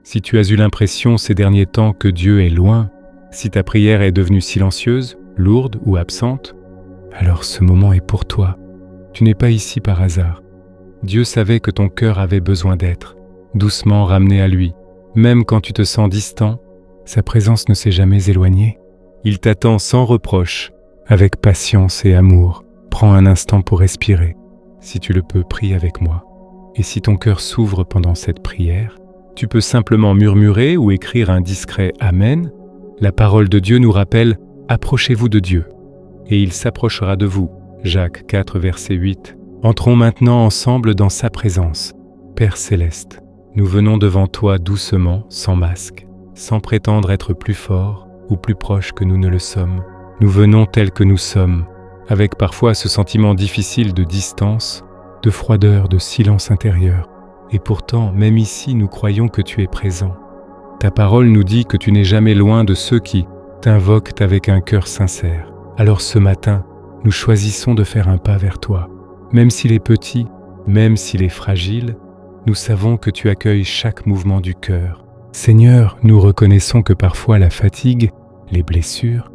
Si tu as eu l'impression ces derniers temps que Dieu est loin, si ta prière est devenue silencieuse, lourde ou absente, alors ce moment est pour toi. Tu n'es pas ici par hasard. Dieu savait que ton cœur avait besoin d'être doucement ramené à lui. Même quand tu te sens distant, sa présence ne s'est jamais éloignée. Il t'attend sans reproche, avec patience et amour. Prends un instant pour respirer. Si tu le peux, prie avec moi. Et si ton cœur s'ouvre pendant cette prière, tu peux simplement murmurer ou écrire un discret « Amen ». La parole de Dieu nous rappelle « Approchez-vous de Dieu » et il s'approchera de vous. Jacques 4, verset 8. Entrons maintenant ensemble dans sa présence. Père céleste, nous venons devant toi doucement, sans masque, sans prétendre être plus forts ou plus proches que nous ne le sommes. Nous venons tels que nous sommes, avec parfois ce sentiment difficile de distance, de froideur, de silence intérieur. Et pourtant, même ici, nous croyons que tu es présent. Ta parole nous dit que tu n'es jamais loin de ceux qui t'invoquent avec un cœur sincère. Alors ce matin, nous choisissons de faire un pas vers toi. Même s'il est petit, même s'il est fragile, nous savons que tu accueilles chaque mouvement du cœur. Seigneur, nous reconnaissons que parfois la fatigue, les blessures,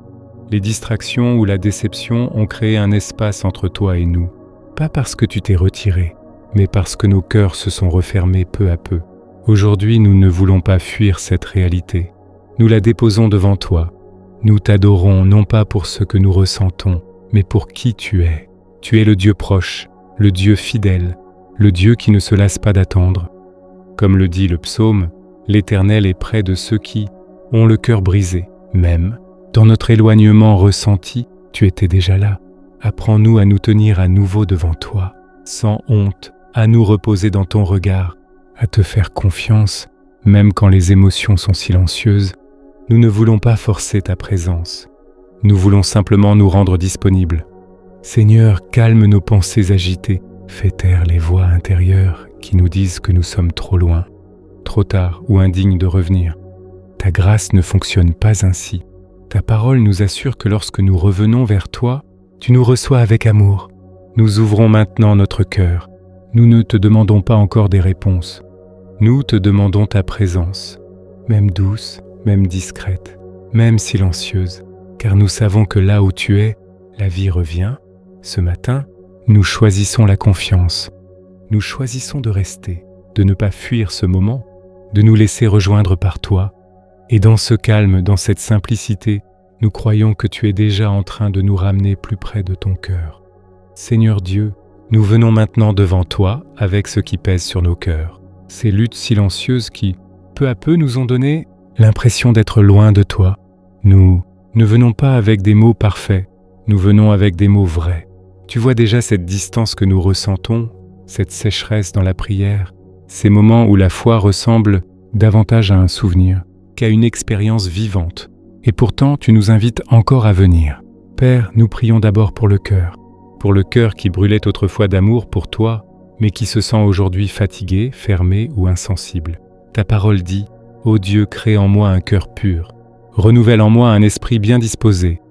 les distractions ou la déception ont créé un espace entre toi et nous. Pas parce que tu t'es retiré, mais parce que nos cœurs se sont refermés peu à peu. Aujourd'hui, nous ne voulons pas fuir cette réalité. Nous la déposons devant toi. Nous t'adorons non pas pour ce que nous ressentons, mais pour qui tu es. Tu es le Dieu proche, le Dieu fidèle, le Dieu qui ne se lasse pas d'attendre. Comme le dit le psaume, l'Éternel est près de ceux qui ont le cœur brisé. Même, dans notre éloignement ressenti, tu étais déjà là. Apprends-nous à nous tenir à nouveau devant toi, sans honte, à nous reposer dans ton regard, à te faire confiance, même quand les émotions sont silencieuses. Nous ne voulons pas forcer ta présence. Nous voulons simplement nous rendre disponibles. Seigneur, calme nos pensées agitées. Fais taire les voix intérieures qui nous disent que nous sommes trop loin, trop tard ou indignes de revenir. Ta grâce ne fonctionne pas ainsi. Ta parole nous assure que lorsque nous revenons vers toi, tu nous reçois avec amour. Nous ouvrons maintenant notre cœur. Nous ne te demandons pas encore des réponses. Nous te demandons ta présence, même douce, même discrète, même silencieuse, car nous savons que là où tu es, la vie revient. Ce matin, nous choisissons la confiance. Nous choisissons de rester, de ne pas fuir ce moment, de nous laisser rejoindre par toi. Et dans ce calme, dans cette simplicité, nous croyons que tu es déjà en train de nous ramener plus près de ton cœur. Seigneur Dieu, nous venons maintenant devant toi avec ce qui pèse sur nos cœurs. Ces luttes silencieuses qui, peu à peu, nous ont donné l'impression d'être loin de toi. Nous ne venons pas avec des mots parfaits, nous venons avec des mots vrais. Tu vois déjà cette distance que nous ressentons, cette sécheresse dans la prière, ces moments où la foi ressemble davantage à un souvenir qu'à une expérience vivante. Et pourtant, tu nous invites encore à venir. Père, nous prions d'abord pour le cœur qui brûlait autrefois d'amour pour toi, mais qui se sent aujourd'hui fatigué, fermé ou insensible. Ta parole dit « Ô Dieu, crée en moi un cœur pur, renouvelle en moi un esprit bien disposé. »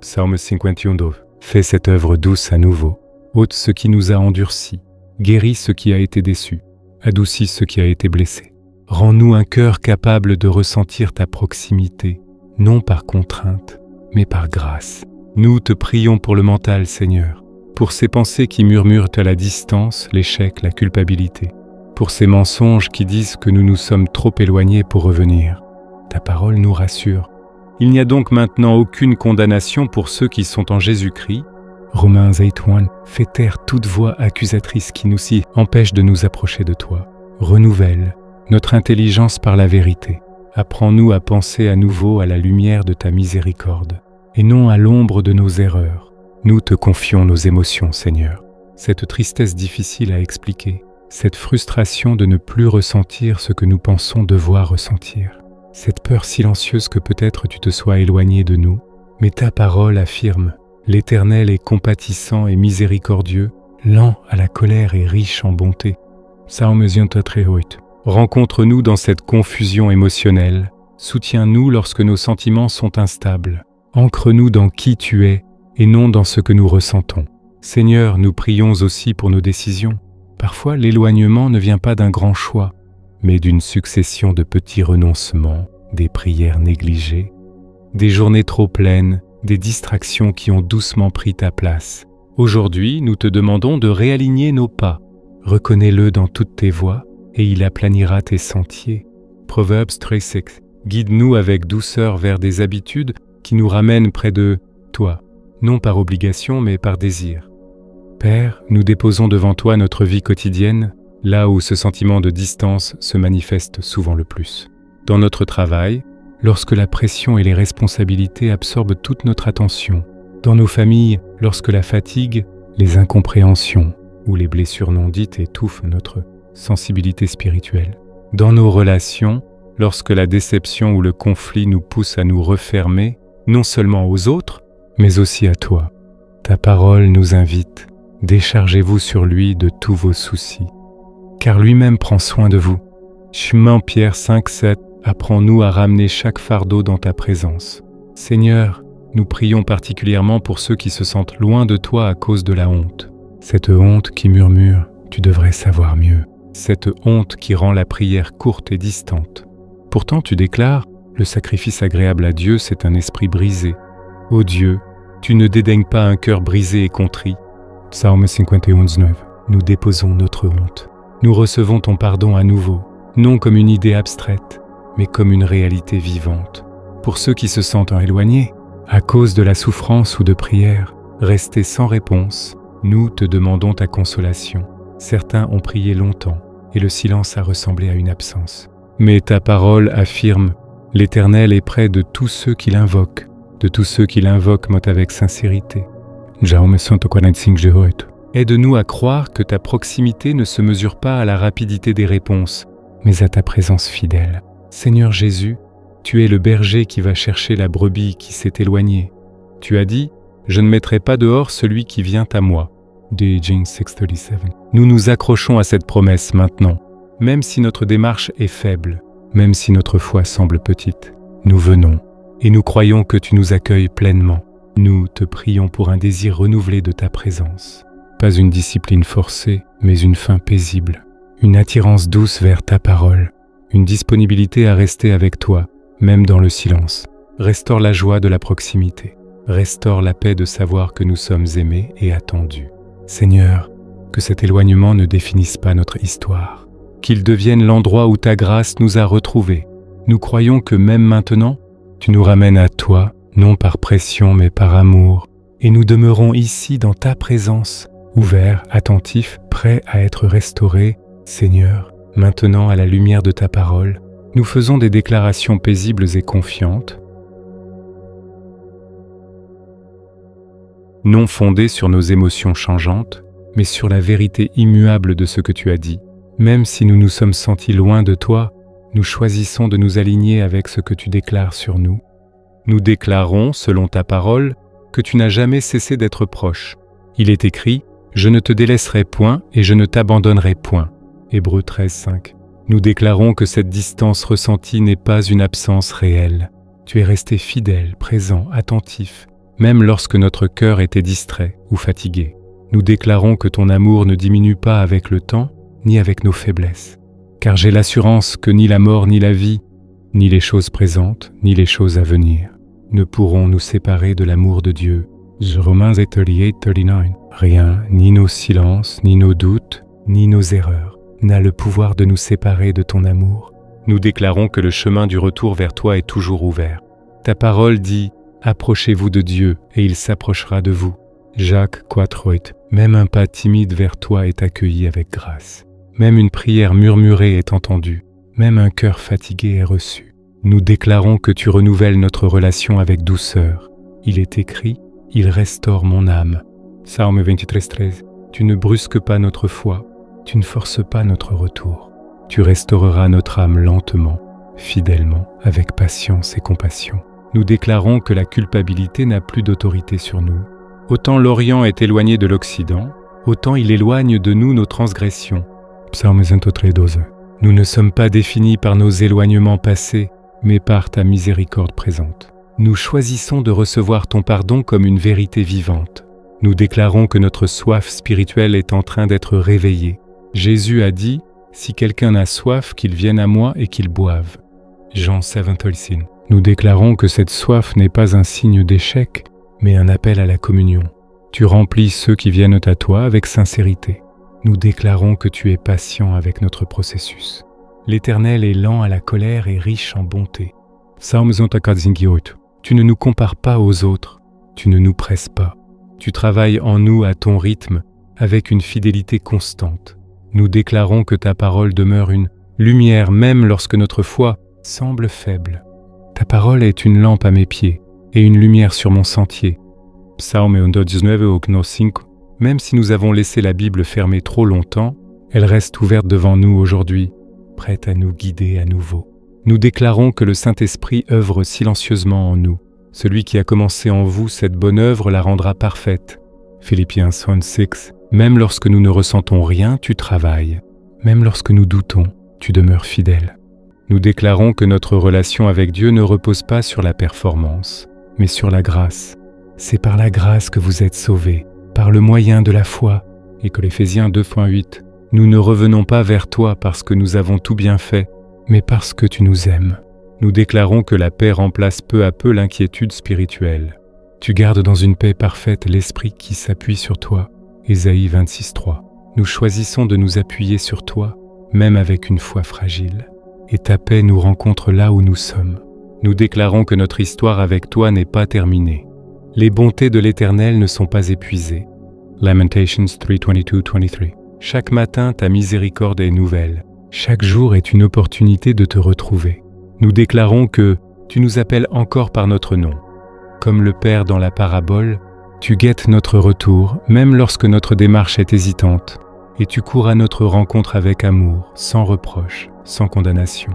Psaume 51. Fais cette œuvre douce à nouveau, ôte ce qui nous a endurcis, guéris ce qui a été déçu, adoucis ce qui a été blessé. Rends-nous un cœur capable de ressentir ta proximité, non par contrainte, mais par grâce. Nous te prions pour le mental, Seigneur, pour ces pensées qui murmurent à la distance, l'échec, la culpabilité, pour ces mensonges qui disent que nous nous sommes trop éloignés pour revenir. Ta parole nous rassure. Il n'y a donc maintenant aucune condamnation pour ceux qui sont en Jésus-Christ. Romains 8:1. Fais taire toute voix accusatrice qui nous empêche de nous approcher de toi. Renouvelle notre intelligence par la vérité. Apprends-nous à penser à nouveau à la lumière de ta miséricorde, et non à l'ombre de nos erreurs. Nous te confions nos émotions, Seigneur. Cette tristesse difficile à expliquer, cette frustration de ne plus ressentir ce que nous pensons devoir ressentir, cette peur silencieuse que peut-être tu te sois éloigné de nous, mais ta parole affirme « L'Éternel est compatissant et miséricordieux, lent à la colère et riche en bonté. » Psaume 138. Rencontre-nous dans cette confusion émotionnelle, soutiens-nous lorsque nos sentiments sont instables, ancre-nous dans qui tu es et non dans ce que nous ressentons. Seigneur, nous prions aussi pour nos décisions. Parfois, l'éloignement ne vient pas d'un grand choix, mais d'une succession de petits renoncements, des prières négligées, des journées trop pleines, des distractions qui ont doucement pris ta place. Aujourd'hui, nous te demandons de réaligner nos pas. Reconnais-le dans toutes tes voies et il aplanira tes sentiers. Proverbes 3:6. Guide-nous avec douceur vers des habitudes qui nous ramènent près de toi, non par obligation mais par désir. Père, nous déposons devant toi notre vie quotidienne, là où ce sentiment de distance se manifeste souvent le plus. Dans notre travail, lorsque la pression et les responsabilités absorbent toute notre attention. Dans nos familles, lorsque la fatigue, les incompréhensions ou les blessures non dites étouffent notre sensibilité spirituelle. Dans nos relations, lorsque la déception ou le conflit nous pousse à nous refermer, non seulement aux autres, mais aussi à toi. Ta parole nous invite, déchargez-vous sur lui de tous vos soucis, car lui-même prend soin de vous. Chemin Pierre 5:7, apprends-nous à ramener chaque fardeau dans ta présence. Seigneur, nous prions particulièrement pour ceux qui se sentent loin de toi à cause de la honte. Cette honte qui murmure, tu devrais savoir mieux. Cette honte qui rend la prière courte et distante. Pourtant tu déclares, le sacrifice agréable à Dieu, c'est un esprit brisé. Ô Dieu, tu ne dédaignes pas un cœur brisé et contrit. Psaume 51:9. Nous déposons notre honte. Nous recevons ton pardon à nouveau, non comme une idée abstraite, mais comme une réalité vivante. Pour ceux qui se sentent éloignés, à cause de la souffrance ou de prière, restés sans réponse, nous te demandons ta consolation. Certains ont prié longtemps, et le silence a ressemblé à une absence. Mais ta parole affirme, l'Éternel est près de tous ceux qui l'invoquent, avec sincérité. Jaume 145:8. Aide-nous à croire que ta proximité ne se mesure pas à la rapidité des réponses, mais à ta présence fidèle. Seigneur Jésus, tu es le berger qui va chercher la brebis qui s'est éloignée. Tu as dit, je ne mettrai pas dehors celui qui vient à moi. De James 6:37. Nous nous accrochons à cette promesse maintenant, même si notre démarche est faible, même si notre foi semble petite. Nous venons, et nous croyons que tu nous accueilles pleinement. Nous te prions pour un désir renouvelé de ta présence. Pas une discipline forcée, mais une faim paisible. Une attirance douce vers ta parole. Une disponibilité à rester avec toi, même dans le silence. Restaure la joie de la proximité. Restaure la paix de savoir que nous sommes aimés et attendus. Seigneur, que cet éloignement ne définisse pas notre histoire. Qu'il devienne l'endroit où ta grâce nous a retrouvés. Nous croyons que même maintenant, tu nous ramènes à toi, non par pression mais par amour. Et nous demeurons ici dans ta présence, ouverts, attentifs, prêts à être restaurés. Seigneur, maintenant à la lumière de ta parole, nous faisons des déclarations paisibles et confiantes, non fondées sur nos émotions changeantes, mais sur la vérité immuable de ce que tu as dit. Même si nous nous sommes sentis loin de toi, nous choisissons de nous aligner avec ce que tu déclares sur nous. Nous déclarons, selon ta parole, que tu n'as jamais cessé d'être proche. Il est écrit, « Je ne te délaisserai point et je ne t'abandonnerai point ». Hébreux 13:5. Nous déclarons que cette distance ressentie n'est pas une absence réelle. Tu es resté fidèle, présent, attentif, même lorsque notre cœur était distrait ou fatigué. Nous déclarons que ton amour ne diminue pas avec le temps, ni avec nos faiblesses. Car j'ai l'assurance que ni la mort ni la vie, ni les choses présentes, ni les choses à venir, ne pourront nous séparer de l'amour de Dieu. Romains 8:39. Rien, ni nos silences, ni nos doutes, ni nos erreurs, n'a le pouvoir de nous séparer de ton amour. Nous déclarons que le chemin du retour vers toi est toujours ouvert. Ta parole dit « Approchez-vous de Dieu et il s'approchera de vous ». Jacques 4:8. Même un pas timide vers toi est accueilli avec grâce. Même une prière murmurée est entendue. Même un cœur fatigué est reçu. Nous déclarons que tu renouvelles notre relation avec douceur. Il est écrit « Il restaure mon âme ». Psaume 23:13. Tu ne brusques pas notre foi. Tu ne forces pas notre retour. Tu restaureras notre âme lentement, fidèlement, avec patience et compassion. Nous déclarons que la culpabilité n'a plus d'autorité sur nous. Autant l'Orient est éloigné de l'Occident, autant il éloigne de nous nos transgressions. Psaume 23:12. Nous ne sommes pas définis par nos éloignements passés, mais par ta miséricorde présente. Nous choisissons de recevoir ton pardon comme une vérité vivante. Nous déclarons que notre soif spirituelle est en train d'être réveillée. Jésus a dit, Si quelqu'un a soif, qu'il vienne à moi et qu'il boive. Jean 7:13. Nous déclarons que cette soif n'est pas un signe d'échec, mais un appel à la communion. Tu remplis ceux qui viennent à toi avec sincérité. Nous déclarons que tu es patient avec notre processus. L'Éternel est lent à la colère et riche en bonté. Psalm 148. Tu ne nous compares pas aux autres, tu ne nous presses pas. Tu travailles en nous à ton rythme, avec une fidélité constante. Nous déclarons que ta parole demeure une lumière même lorsque notre foi semble faible. Ta parole est une lampe à mes pieds et une lumière sur mon sentier. Psalm 119:5. Même si nous avons laissé la Bible fermée trop longtemps, elle reste ouverte devant nous aujourd'hui, prête à nous guider à nouveau. Nous déclarons que le Saint-Esprit œuvre silencieusement en nous. Celui qui a commencé en vous cette bonne œuvre la rendra parfaite. Philippiens 1:6. Même lorsque nous ne ressentons rien, tu travailles. Même lorsque nous doutons, tu demeures fidèle. Nous déclarons que notre relation avec Dieu ne repose pas sur la performance, mais sur la grâce. C'est par la grâce que vous êtes sauvés, par le moyen de la foi, et que l'Éphésiens 2:8. Nous ne revenons pas vers toi parce que nous avons tout bien fait, mais parce que tu nous aimes. Nous déclarons que la paix remplace peu à peu l'inquiétude spirituelle. Tu gardes dans une paix parfaite l'esprit qui s'appuie sur toi. Ésaïe 26:3. Nous choisissons de nous appuyer sur toi, même avec une foi fragile. Et ta paix nous rencontre là où nous sommes. Nous déclarons que notre histoire avec toi n'est pas terminée. Les bontés de l'Éternel ne sont pas épuisées. Lamentations 3:22-23. Chaque matin, ta miséricorde est nouvelle. Chaque jour est une opportunité de te retrouver. Nous déclarons que tu nous appelles encore par notre nom. Comme le Père dans la parabole, tu guettes notre retour, même lorsque notre démarche est hésitante, et tu cours à notre rencontre avec amour, sans reproche, sans condamnation.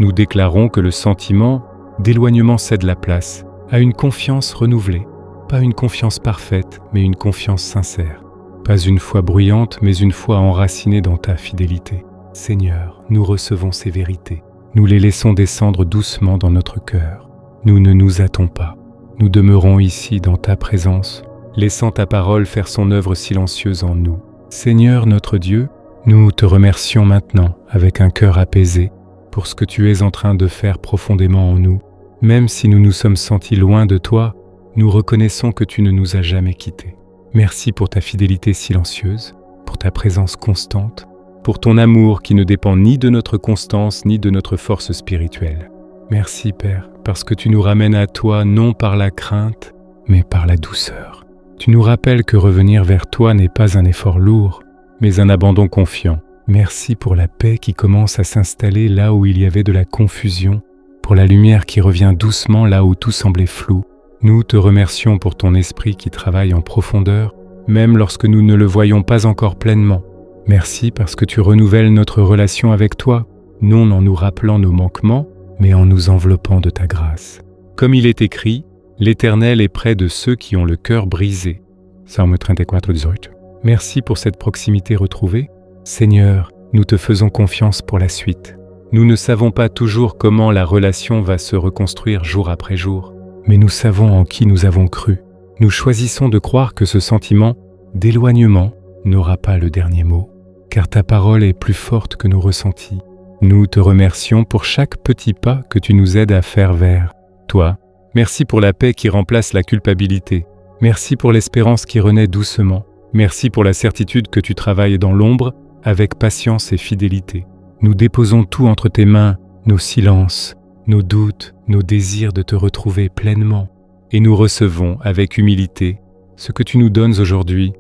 Nous déclarons que le sentiment d'éloignement cède la place à une confiance renouvelée, pas une confiance parfaite, mais une confiance sincère. Pas une foi bruyante, mais une foi enracinée dans ta fidélité. Seigneur, nous recevons ces vérités. Nous les laissons descendre doucement dans notre cœur. Nous ne nous hâtons pas. Nous demeurons ici dans ta présence, laissant ta parole faire son œuvre silencieuse en nous. Seigneur notre Dieu, nous te remercions maintenant avec un cœur apaisé pour ce que tu es en train de faire profondément en nous. Même si nous nous sommes sentis loin de toi, nous reconnaissons que tu ne nous as jamais quittés. Merci pour ta fidélité silencieuse, pour ta présence constante, pour ton amour qui ne dépend ni de notre constance ni de notre force spirituelle. Merci Père, parce que tu nous ramènes à toi non par la crainte, mais par la douceur. Tu nous rappelles que revenir vers toi n'est pas un effort lourd, mais un abandon confiant. Merci pour la paix qui commence à s'installer là où il y avait de la confusion, pour la lumière qui revient doucement là où tout semblait flou. Nous te remercions pour ton esprit qui travaille en profondeur, même lorsque nous ne le voyons pas encore pleinement. Merci parce que tu renouvelles notre relation avec toi, non en nous rappelant nos manquements, mais en nous enveloppant de ta grâce. Comme il est écrit, l'Éternel est près de ceux qui ont le cœur brisé. Psalm 34:18. Merci pour cette proximité retrouvée. Seigneur, nous te faisons confiance pour la suite. Nous ne savons pas toujours comment la relation va se reconstruire jour après jour, mais nous savons en qui nous avons cru. Nous choisissons de croire que ce sentiment d'éloignement n'aura pas le dernier mot, car ta parole est plus forte que nos ressentis. Nous te remercions pour chaque petit pas que tu nous aides à faire vers toi. Merci pour la paix qui remplace la culpabilité. Merci pour l'espérance qui renaît doucement. Merci pour la certitude que tu travailles dans l'ombre avec patience et fidélité. Nous déposons tout entre tes mains, nos silences, nos doutes, nos désirs de te retrouver pleinement. Et nous recevons avec humilité ce que tu nous donnes aujourd'hui,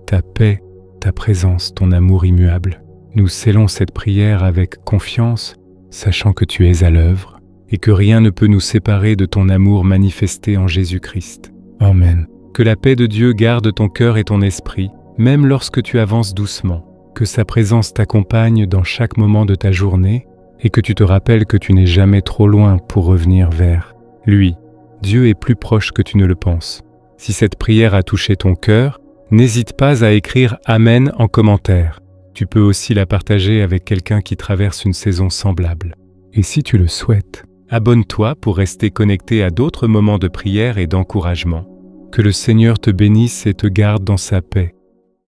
ta paix, ta présence, ton amour immuable. Nous scellons cette prière avec confiance, sachant que tu es à l'œuvre et que rien ne peut nous séparer de ton amour manifesté en Jésus-Christ. Amen. Que la paix de Dieu garde ton cœur et ton esprit, même lorsque tu avances doucement. Que sa présence t'accompagne dans chaque moment de ta journée et que tu te rappelles que tu n'es jamais trop loin pour revenir vers lui. Dieu est plus proche que tu ne le penses. Si cette prière a touché ton cœur, n'hésite pas à écrire « Amen » en commentaire. Tu peux aussi la partager avec quelqu'un qui traverse une saison semblable. Et si tu le souhaites, abonne-toi pour rester connecté à d'autres moments de prière et d'encouragement. Que le Seigneur te bénisse et te garde dans sa paix.